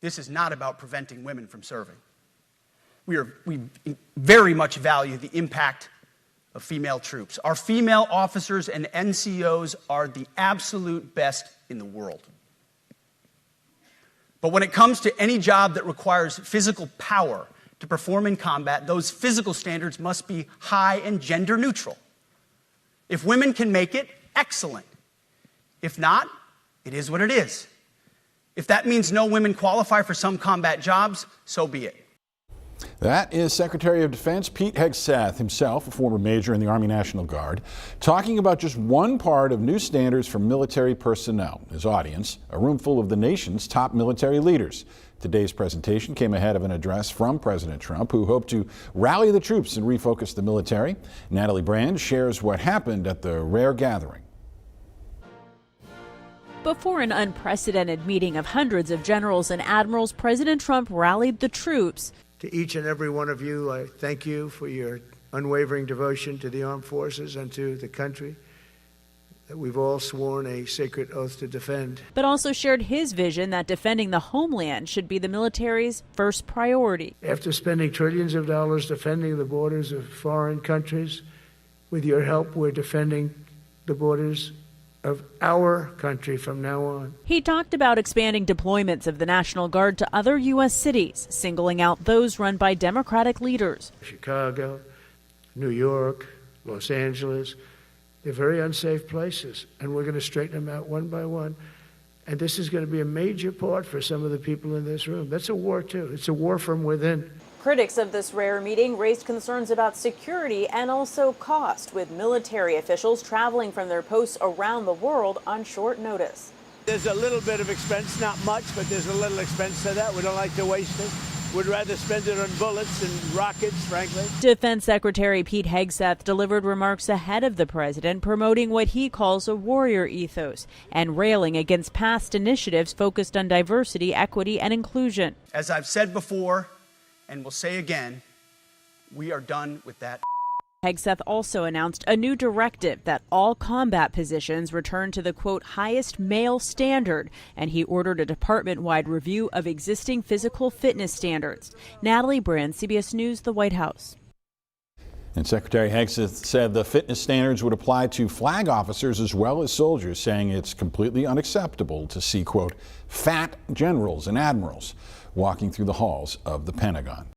This is not about preventing women from serving. We very much value the impact of female troops. Our female officers and NCOs are the absolute best in the world. But when it comes to any job that requires physical power to perform in combat, those physical standards must be high and gender neutral. If women can make it, excellent. If not, it is what it is. If that means no women qualify for some combat jobs, so be it. That is Secretary of Defense Pete Hegseth, himself a former major in the Army National Guard, talking about just one part of new standards for military personnel. His audience, a room full of the nation's top military leaders. Today's presentation came ahead of an address from President Trump, who hoped to rally the troops and refocus the military. Natalie Brand shares what happened at the rare gathering. Before an unprecedented meeting of hundreds of generals and admirals, President Trump rallied the troops. To each and every one of you, I thank you for your unwavering devotion to the armed forces and to the country that we've all sworn a sacred oath to defend. But also shared his vision that defending the homeland should be the military's first priority. After spending trillions of dollars defending the borders of foreign countries, with your help, we're defending the borders of our country from now on. He talked about expanding deployments of the National Guard to other U.S. cities, singling out those run by Democratic leaders. Chicago, New York, Los Angeles, they're very unsafe places, and we're going to straighten them out one by one. And this is going to be a major part for some of the people in this room. That's a war, too. It's a war from within. Critics of this rare meeting raised concerns about security and also cost, with military officials traveling from their posts around the world on short notice. There's a little bit of expense, not much, but there's a little expense to that. We don't like to waste it. We'd rather spend it on bullets and rockets, frankly. Defense Secretary Pete Hegseth delivered remarks ahead of the president, promoting what he calls a warrior ethos and railing against past initiatives focused on diversity, equity, and inclusion. As I've said before, and will say again, we are done with that. Hegseth also announced a new directive that all combat positions return to the, quote, highest male standard, and he ordered a department-wide review of existing physical fitness standards. Natalie Brand, CBS News, the White House. And Secretary Hegseth said the fitness standards would apply to flag officers as well as soldiers, saying it's completely unacceptable to see, quote, fat generals and admirals walking through the halls of the Pentagon.